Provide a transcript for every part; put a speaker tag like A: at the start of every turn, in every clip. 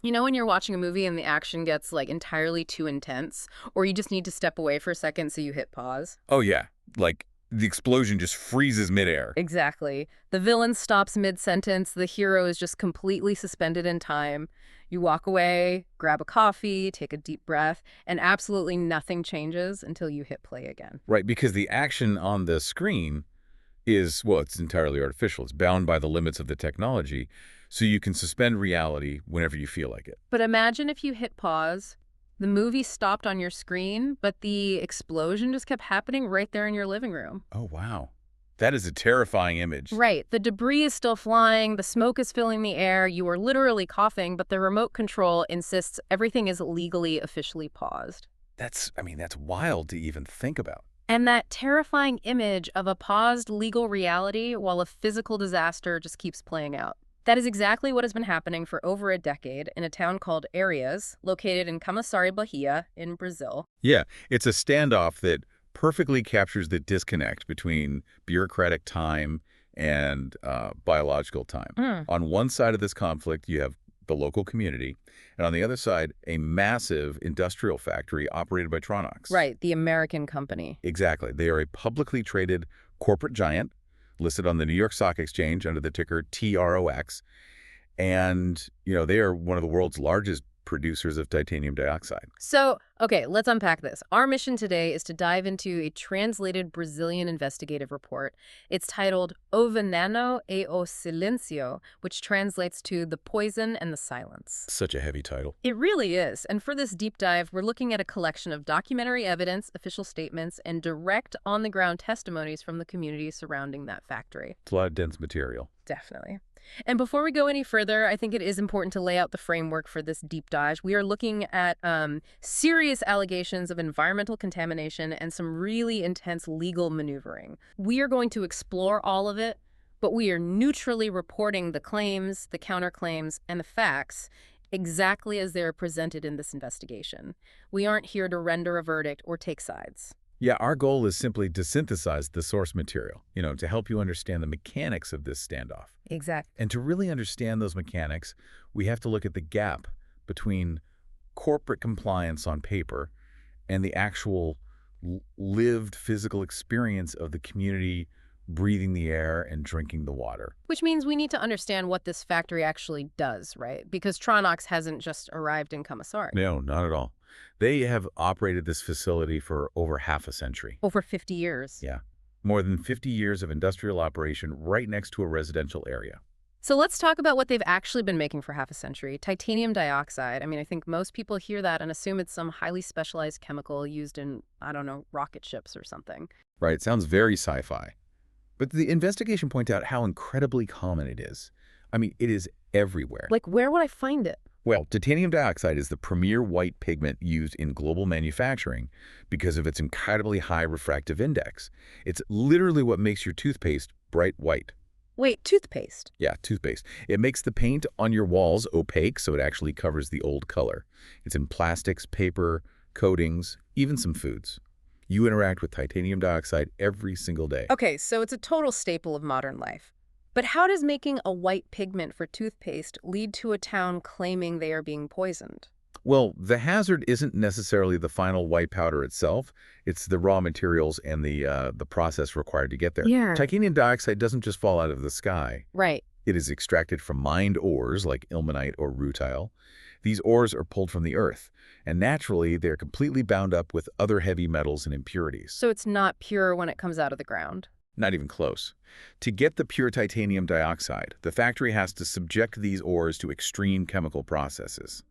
A: You know when you're watching a movie and the action gets like entirely too intense, or you just need to step away for a second so you hit pause?
B: Oh, yeah. Like, the explosion just freezes midair.
A: Exactly. The villain stops mid-sentence, the hero is just completely suspended in time. You walk away, grab a coffee, take a deep breath, and absolutely nothing changes until you hit play again.
B: Right, because the action on the screen is, well, it's entirely artificial. It's bound by the limits of the technology, so you can suspend reality whenever you feel like it.
A: But imagine if you hit pause, the movie stopped on your screen, but the explosion just kept happening right there in your living room.
B: Oh, wow. That is a terrifying image.
A: Right. The debris is still flying, the smoke is filling the air, you are literally coughing, but the remote control insists everything is legally officially paused.
B: That's wild to even think about.
A: And that terrifying image of a paused legal reality while a physical disaster just keeps playing out. That is exactly what has been happening for over a decade in a town called Areias, located in Camaçari, Bahia, in Brazil.
B: Yeah, it's a standoff that perfectly captures the disconnect between bureaucratic time and biological time.
A: Mm.
B: On one side of this conflict, you have the local community, and on the other side, a massive industrial factory operated by Tronox.
A: Right, the American company.
B: Exactly. They are a publicly traded corporate giant listed on the New York Stock Exchange under the ticker TROX. And, they are one of the world's largest producers of titanium dioxide.
A: So, okay, let's unpack this. Our mission today is to dive into a translated Brazilian investigative report. It's titled O Veneno e o Silencio, which translates to The Poison and the Silence.
B: Such a heavy title.
A: It really is. And for this deep dive, we're looking at a collection of documentary evidence, official statements, and direct on-the-ground testimonies from the community surrounding that factory.
B: It's a lot of dense material.
A: Definitely. And before we go any further, I think it is important to lay out the framework for this deep dive. We are looking at serious allegations of environmental contamination and some really intense legal maneuvering. We are going to explore all of it, but we are neutrally reporting the claims, the counterclaims, and the facts exactly as they're presented in this investigation. We aren't here to render a verdict or take sides.
B: Yeah, our goal is simply to synthesize the source material, to help you understand the mechanics of this standoff.
A: Exactly.
B: And to really understand those mechanics, we have to look at the gap between corporate compliance on paper and the actual lived physical experience of the community breathing the air and drinking the water.
A: Which means we need to understand what this factory actually does, right? Because Tronox hasn't just arrived in Camaçari.
B: No, not at all. They have operated this facility for over half a century.
A: Over 50 years.
B: Yeah. More than 50 years of industrial operation right next to a residential area.
A: So let's talk about what they've actually been making for half a century. Titanium dioxide. I think most people hear that and assume it's some highly specialized chemical used in, I don't know, rocket ships or something.
B: Right, sounds very sci-fi. But the investigation points out how incredibly common it is. It is everywhere.
A: Like, where would I find it?
B: Well, titanium dioxide is the premier white pigment used in global manufacturing because of its incredibly high refractive index. It's literally what makes your toothpaste bright white.
A: Wait, toothpaste?
B: Yeah, toothpaste. It makes the paint on your walls opaque, so it actually covers the old color. It's in plastics, paper, coatings, even some foods. You interact with titanium dioxide every single day.
A: Okay, so it's a total staple of modern life. But how does making a white pigment for toothpaste lead to a town claiming they are being poisoned?
B: Well, the hazard isn't necessarily the final white powder itself. It's the raw materials and the process required to get there.
A: Yeah.
B: Titanium dioxide doesn't just fall out of the sky.
A: Right.
B: It is extracted from mined ores like ilmenite or rutile. These ores are pulled from the earth, and naturally, they're completely bound up with other heavy metals and impurities.
A: So it's not pure when it comes out of the ground.
B: Not even close. To get the pure titanium dioxide, the factory has to subject these ores to extreme chemical processes.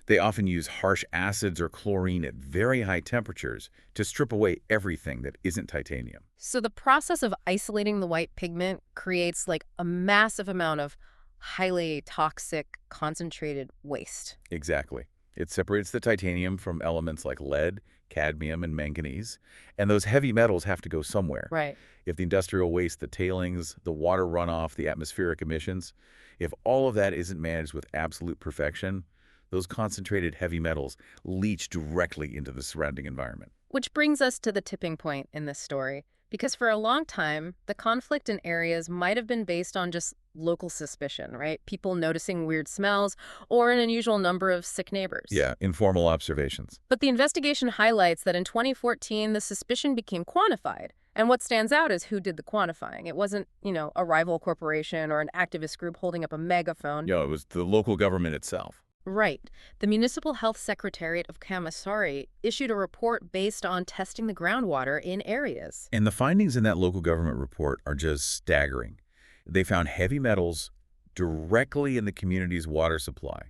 B: They often use harsh acids or chlorine at very high temperatures to strip away everything that isn't titanium.
A: So the process of isolating the white pigment creates like a massive amount of highly toxic concentrated waste.
B: Exactly. It separates the titanium from elements like lead, cadmium, and manganese, and those heavy metals have to go somewhere.
A: Right.
B: If the industrial waste, the tailings, the water runoff, the atmospheric emissions, if all of that isn't managed with absolute perfection, those concentrated heavy metals leach directly into the surrounding environment.
A: Which brings us to the tipping point in this story. Because for a long time, the conflict in Areas might have been based on just local suspicion, right? People noticing weird smells or an unusual number of sick neighbors.
B: Yeah, informal observations.
A: But the investigation highlights that in 2014, the suspicion became quantified. And what stands out is who did the quantifying. It wasn't, a rival corporation or an activist group holding up a megaphone.
B: It was the local government itself.
A: Right. The Municipal Health Secretariat of Camassari issued a report based on testing the groundwater in Areas.
B: And the findings in that local government report are just staggering. They found heavy metals directly in the community's water supply.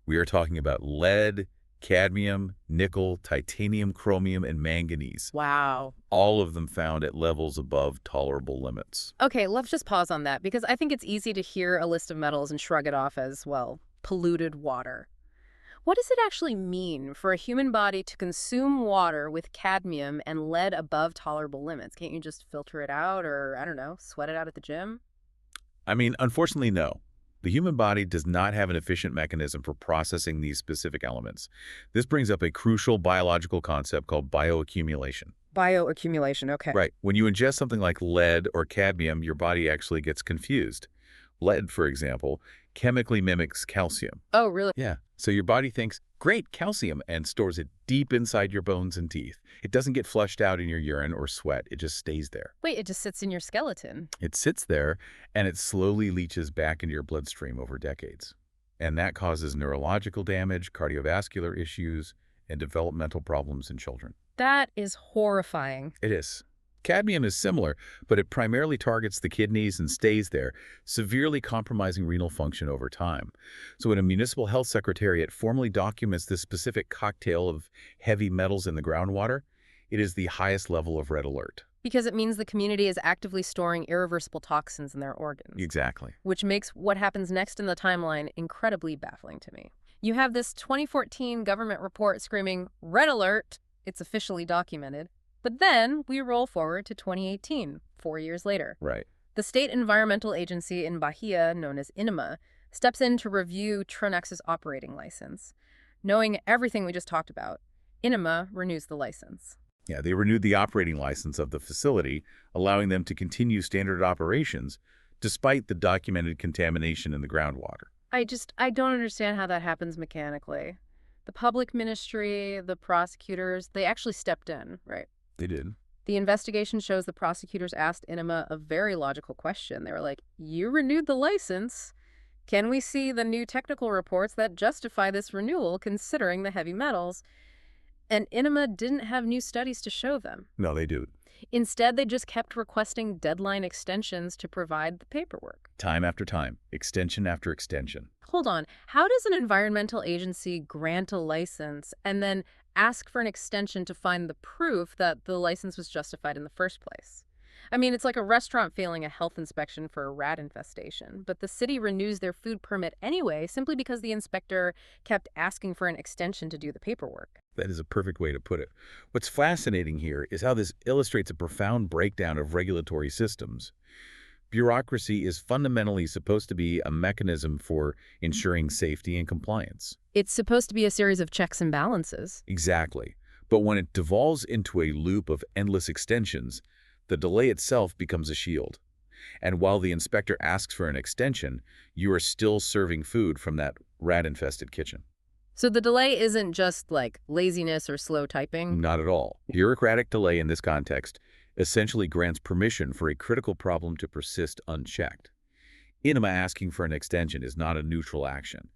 B: We are talking about lead, cadmium, nickel, titanium, chromium, and manganese.
A: Wow.
B: All of them found at levels above tolerable limits.
A: Okay, let's just pause on that because I think it's easy to hear a list of metals and shrug it off as, well, polluted water. What does it actually mean for a human body to consume water with cadmium and lead above tolerable limits? Can't you just filter it out or, I don't know, sweat it out at the gym?
B: I mean, unfortunately, no. The human body does not have an efficient mechanism for processing these specific elements. This brings up a crucial biological concept called bioaccumulation.
A: Bioaccumulation, okay.
B: Right. When you ingest something like lead or cadmium, your body actually gets confused. Lead, for example, chemically mimics calcium.
A: Oh, really?
B: Yeah. So your body thinks, great, calcium, and stores it deep inside your bones and teeth. It doesn't get flushed out in your urine or sweat. It just stays there.
A: Wait, it just sits in your skeleton.
B: It sits there, and it slowly leaches back into your bloodstream over decades. And that causes neurological damage, cardiovascular issues, and developmental problems in children.
A: That is horrifying.
B: It is. Cadmium is similar, but it primarily targets the kidneys and stays there, severely compromising renal function over time. So when a municipal health secretariat formally documents this specific cocktail of heavy metals in the groundwater, it is the highest level of red alert.
A: Because it means the community is actively storing irreversible toxins in their organs.
B: Exactly.
A: Which makes what happens next in the timeline incredibly baffling to me. You have this 2014 government report screaming, "Red alert!" It's officially documented. But then we roll forward to 2018, 4 years later.
B: Right.
A: The state environmental agency in Bahia, known as INMA, steps in to review Tronex's operating license. Knowing everything we just talked about, INMA renews the license.
B: Yeah, they renewed the operating license of the facility, allowing them to continue standard operations despite the documented contamination in the groundwater.
A: I don't understand how that happens mechanically. The public ministry, the prosecutors, they actually stepped in, right?
B: They did.
A: The investigation shows the prosecutors asked INMA a very logical question. They were like, you renewed the license. Can we see the new technical reports that justify this renewal considering the heavy metals? And INMA didn't have new studies to show them.
B: No, they do.
A: Instead, they just kept requesting deadline extensions to provide the paperwork.
B: Time after time, extension after extension.
A: Hold on. How does an environmental agency grant a license and then ask for an extension to find the proof that the license was justified in the first place? I mean, it's like a restaurant failing a health inspection for a rat infestation, but the city renews their food permit anyway simply because the inspector kept asking for an extension to do the paperwork.
B: That is a perfect way to put it. What's fascinating here is how this illustrates a profound breakdown of regulatory systems. Bureaucracy is fundamentally supposed to be a mechanism for ensuring safety and compliance.
A: It's supposed to be a series of checks and balances.
B: Exactly. But when it devolves into a loop of endless extensions, the delay itself becomes a shield. And while the inspector asks for an extension, you are still serving food from that rat-infested kitchen.
A: So the delay isn't just like laziness or slow typing?
B: Not at all. Bureaucratic delay in this context essentially grants permission for a critical problem to persist unchecked. INMA asking for an extension is not a neutral action.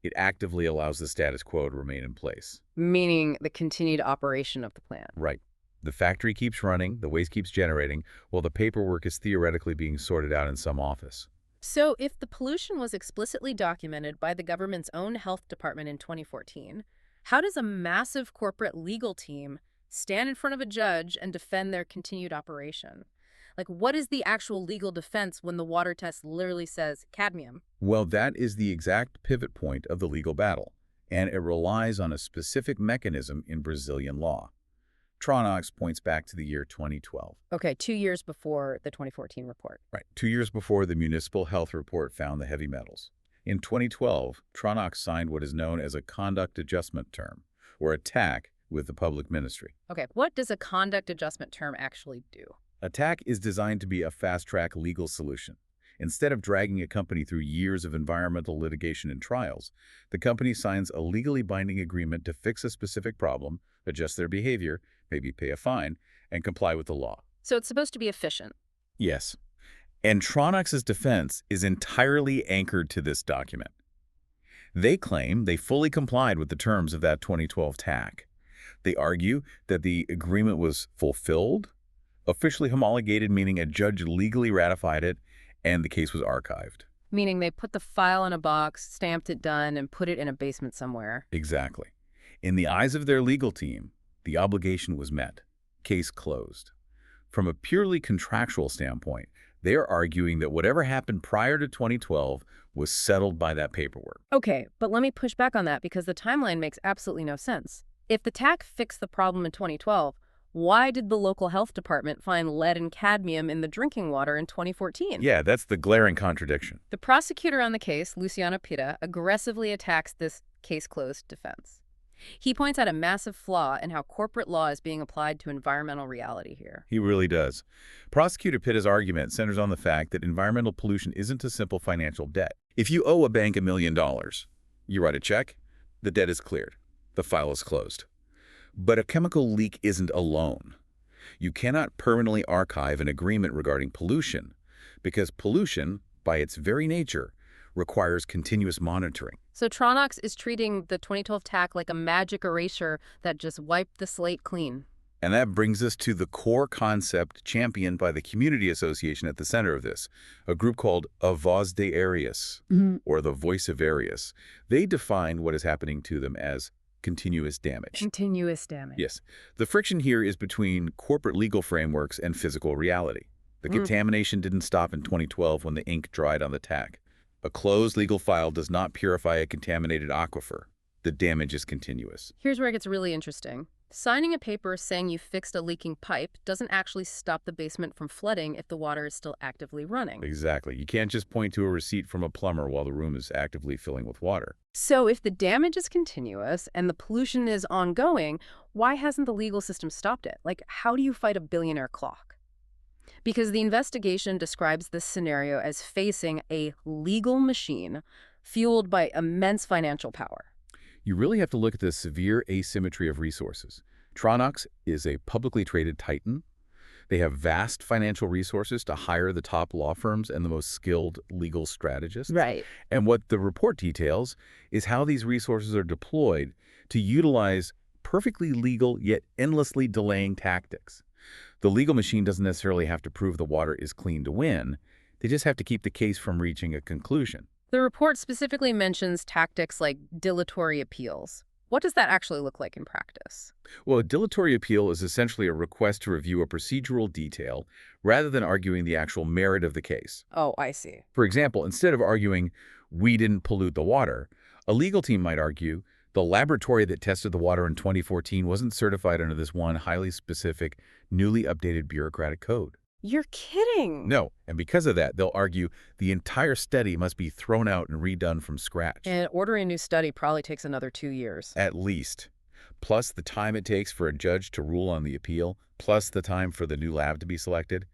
B: It actively allows the status quo to remain in place.
A: Meaning the continued operation of the plant.
B: Right. The factory keeps running, the waste keeps generating, while the paperwork is theoretically being sorted out in some office.
A: So if the pollution was explicitly documented by the government's own health department in 2014, how does a massive corporate legal team stand in front of a judge and defend their continued operation? Like, what is the actual legal defense when the water test literally says cadmium?
B: Well, that is the exact pivot point of the legal battle, and it relies on a specific mechanism in Brazilian law. Tronox points back to the year 2012.
A: Okay, 2 years before the 2014 report.
B: Right, 2 years before the municipal health report found the heavy metals. In 2012, Tronox signed what is known as a conduct adjustment term, or a TAC, with the public ministry.
A: Okay, what does a conduct adjustment term actually do?
B: A TAC is designed to be a fast-track legal solution. Instead of dragging a company through years of environmental litigation and trials, the company signs a legally binding agreement to fix a specific problem, adjust their behavior, maybe pay a fine, and comply with the law.
A: So it's supposed to be efficient.
B: Yes. And Tronox's defense is entirely anchored to this document. They claim they fully complied with the terms of that 2012 TAC. They argue that the agreement was fulfilled, officially homologated, meaning a judge legally ratified it, and the case was archived.
A: Meaning they put the file in a box, stamped it done, and put it in a basement somewhere.
B: Exactly. In the eyes of their legal team, the obligation was met. Case closed. From a purely contractual standpoint, they are arguing that whatever happened prior to 2012 was settled by that paperwork.
A: Okay, but let me push back on that because the timeline makes absolutely no sense. If the TAC fixed the problem in 2012, why did the local health department find lead and cadmium in the drinking water in 2014?
B: Yeah, that's the glaring contradiction.
A: The prosecutor on the case, Luciano Pita, aggressively attacks this case-closed defense. He points out a massive flaw in how corporate law is being applied to environmental reality here.
B: He really does. Prosecutor Pitta's argument centers on the fact that environmental pollution isn't a simple financial debt. If you owe a bank $1 million, you write a check, the debt is cleared, the file is closed. But a chemical leak isn't alone. You cannot permanently archive an agreement regarding pollution because pollution, by its very nature, requires continuous monitoring.
A: So Tronox is treating the 2012 TAC like a magic eraser that just wiped the slate clean.
B: And that brings us to the core concept championed by the Community Association at the center of this, a group called A Voz de Areias, or the Voice of Areias. They define what is happening to them as continuous damage.
A: Continuous damage.
B: Yes. The friction here is between corporate legal frameworks and physical reality. The contamination didn't stop in 2012 when the ink dried on the TAC. A closed legal file does not purify a contaminated aquifer. The damage is continuous.
A: Here's where it gets really interesting. Signing a paper saying you fixed a leaking pipe doesn't actually stop the basement from flooding if the water is still actively running.
B: Exactly. You can't just point to a receipt from a plumber while the room is actively filling with water.
A: So if the damage is continuous and the pollution is ongoing, why hasn't the legal system stopped it? Like, how do you fight a billionaire clock? Because the investigation describes this scenario as facing a legal machine fueled by immense financial power.
B: You really have to look at the severe asymmetry of resources. Tronox is a publicly traded titan. They have vast financial resources to hire the top law firms and the most skilled legal strategists.
A: Right.
B: And what the report details is how these resources are deployed to utilize perfectly legal yet endlessly delaying tactics. The legal machine doesn't necessarily have to prove the water is clean to win. They just have to keep the case from reaching a conclusion.
A: The report specifically mentions tactics like dilatory appeals. What does that actually look like in practice?
B: Well, a dilatory appeal is essentially a request to review a procedural detail rather than arguing the actual merit of the case.
A: Oh, I see.
B: For example, instead of arguing, we didn't pollute the water, a legal team might argue, the laboratory that tested the water in 2014 wasn't certified under this one highly specific, newly updated bureaucratic code.
A: You're kidding.
B: No, and because of that, they'll argue the entire study must be thrown out and redone from scratch.
A: And ordering a new study probably takes another 2 years.
B: At least. Plus the time it takes for a judge to rule on the appeal, plus the time for the new lab to be selected.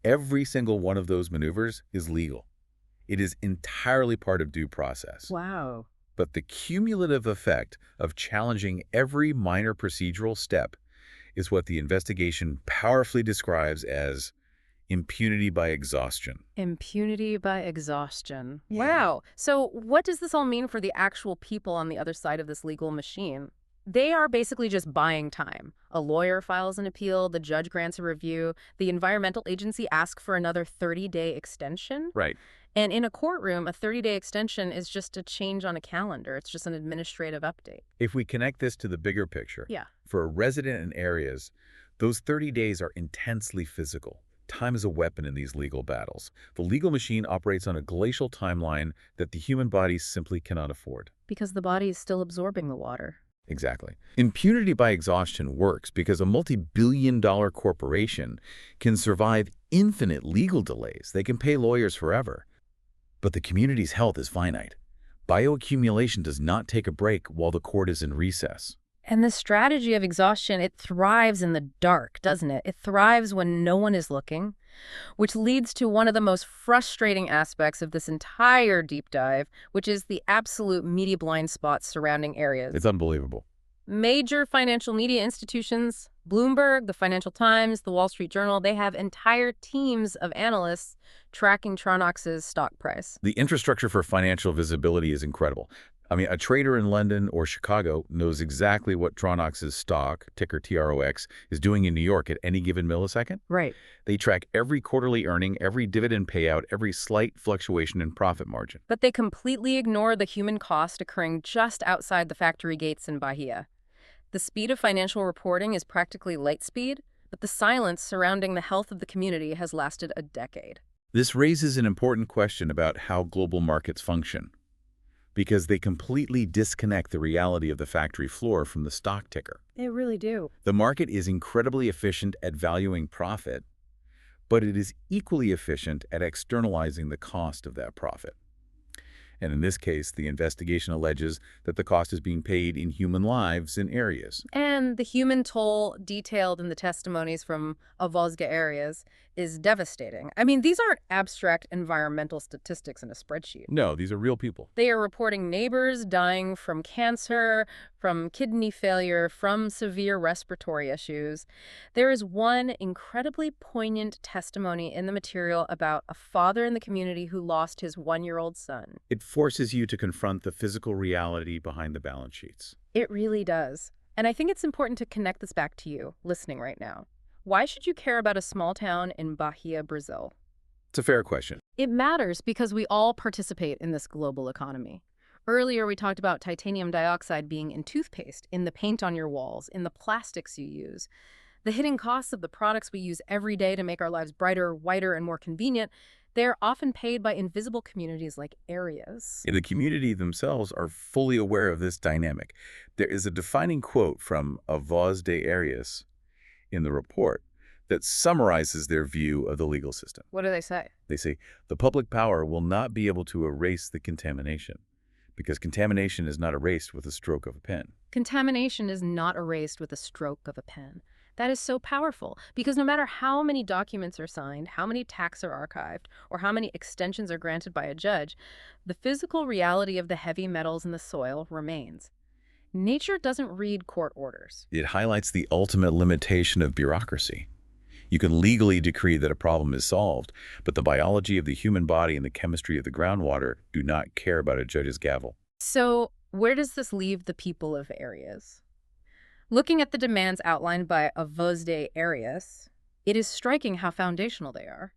B: Every single one of those maneuvers is legal. It is entirely part of due process.
A: Wow.
B: But the cumulative effect of challenging every minor procedural step is what the investigation powerfully describes as impunity by exhaustion.
A: Impunity by exhaustion. Wow. So what does this all mean for the actual people on the other side of this legal machine? They are basically just buying time. A lawyer files an appeal, the judge grants a review, the environmental agency asks for another 30-day extension.
B: Right.
A: And in a courtroom, a 30-day extension is just a change on a calendar. It's just an administrative update.
B: If we connect this to the bigger picture,
A: Yeah.
B: for a resident in Areias, those 30 days are intensely physical. Time is a weapon in these legal battles. The legal machine operates on a glacial timeline that the human body simply cannot afford.
A: Because the body is still absorbing the water.
B: Exactly. Impunity by exhaustion works because a multi-billion-dollar corporation can survive infinite legal delays. They can pay lawyers forever. But the community's health is finite. Bioaccumulation does not take a break while the court is in recess.
A: And the strategy of exhaustion, it thrives in the dark, doesn't it? It thrives when no one is looking, which leads to one of the most frustrating aspects of this entire deep dive, which is the absolute media blind spots surrounding
B: It's
A: areas.
B: unbelievable.
A: Major financial media institutions, Bloomberg, the Financial Times, the Wall Street Journal, they have entire teams of analysts tracking Tronox's stock price.
B: The infrastructure for financial visibility is incredible. I mean, a trader in London or Chicago knows exactly what Tronox's stock, ticker TROX, is doing in New York at any given millisecond.
A: Right.
B: They track every quarterly earning, every dividend payout, every slight fluctuation in profit margin.
A: But they completely ignore the human cost occurring just outside the factory gates in Bahia. The speed of financial reporting is practically light speed, but the silence surrounding the health of the community has lasted a decade.
B: This raises an important question about how global markets function, because they completely disconnect the reality of the factory floor from the stock ticker.
A: They really do.
B: The market is incredibly efficient at valuing profit, but it is equally efficient at externalizing the cost of that profit. And in this case, the investigation alleges that the cost is being paid in human lives in Areias.
A: And the human toll detailed in the testimonies from Areias is devastating. I mean, these aren't abstract environmental statistics in a spreadsheet.
B: No, these are real people.
A: They are reporting neighbors dying from cancer, from kidney failure, from severe respiratory issues. There is one incredibly poignant testimony in the material about a father in the community who lost his one-year-old son.
B: It forces you to confront the physical reality behind the balance sheets.
A: It really does. And I think it's important to connect this back to you, listening right now. Why should you care about a small town in Bahia, Brazil?
B: It's a fair question.
A: It matters because we all participate in this global economy. Earlier, we talked about titanium dioxide being in toothpaste, in the paint on your walls, in the plastics you use. The hidden costs of the products we use every day to make our lives brighter, whiter, and more convenient, they're often paid by invisible communities like Areias.
B: The community themselves are fully aware of this dynamic. There is a defining quote from A Voz de Areias in the report that summarizes their view of the legal system.
A: What do they say?
B: They say, the public power will not be able to erase the contamination, because contamination is not erased with a stroke of a pen.
A: Contamination is not erased with a stroke of a pen. That is so powerful, because no matter how many documents are signed, how many tax are archived, or how many extensions are granted by a judge, the physical reality of the heavy metals in the soil remains. Nature doesn't read court orders.
B: It highlights the ultimate limitation of bureaucracy. You can legally decree that a problem is solved, but the biology of the human body and the chemistry of the groundwater do not care about a judge's gavel.
A: So, where does this leave the people of Areias? Looking at the demands outlined by A Voz de Areias, it is striking how foundational they are.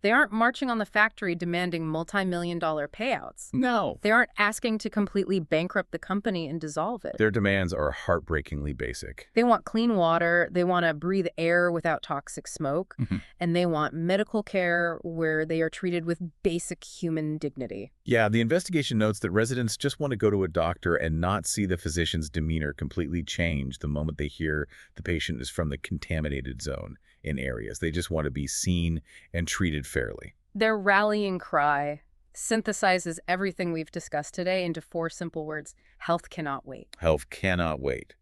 A: They aren't marching on the factory demanding multi-million-dollar payouts.
B: No.
A: They aren't asking to completely bankrupt the company and dissolve it.
B: Their demands are heartbreakingly basic.
A: They want clean water, they want to breathe air without toxic smoke, and they want medical care where they are treated with basic human dignity.
B: Yeah, the investigation notes that residents just want to go to a doctor and not see the physician's demeanor completely change the moment they hear the patient is from the contaminated zone in Areias. They just want to be seen and treated fairly.
A: Their rallying cry synthesizes everything we've discussed today into 4 simple words: health cannot wait.
B: Health cannot wait.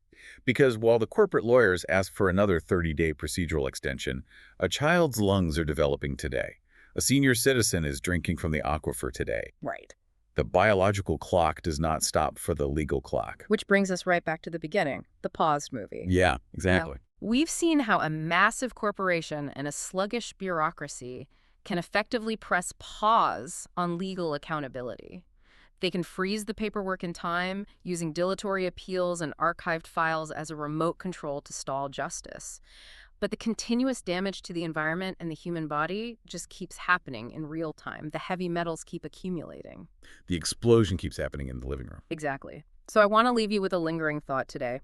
B: Because while the corporate lawyers ask for another 30-day procedural extension, a child's lungs are developing today. A senior citizen is drinking from the aquifer today.
A: Right.
B: The biological clock does not stop for the legal clock.
A: Which brings us right back to the beginning, the paused movie.
B: Yeah, exactly.
A: We've seen how a massive corporation and a sluggish bureaucracy can effectively press pause on legal accountability. They can freeze the paperwork in time, using dilatory appeals and archived files as a remote control to stall justice. But the continuous damage to the environment and the human body just keeps happening in real time. The heavy metals keep accumulating.
B: The explosion keeps happening in the living room.
A: Exactly. So I want to leave you with a lingering thought today.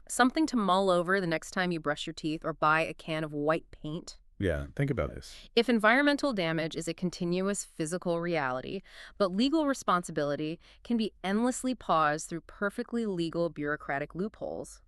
A: Something to mull over the next time you brush your teeth or buy a can of white paint.
B: Yeah, think about this.
A: If environmental damage is a continuous physical reality, but legal responsibility can be endlessly paused through perfectly legal bureaucratic loopholes.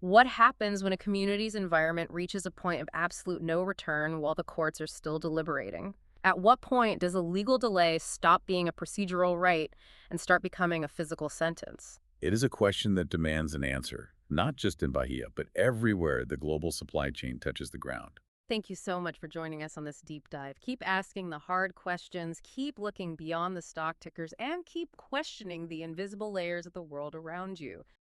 A: What happens when a community's environment reaches a point of absolute no return while the courts are still deliberating? At what point does a legal delay stop being a procedural right and start becoming a physical sentence?
B: It is a question that demands an answer, not just in Bahia, but everywhere the global supply chain touches the ground.
A: Thank you so much for joining us on this deep dive. Keep asking the hard questions, keep looking beyond the stock tickers, and keep questioning the invisible layers of the world around you.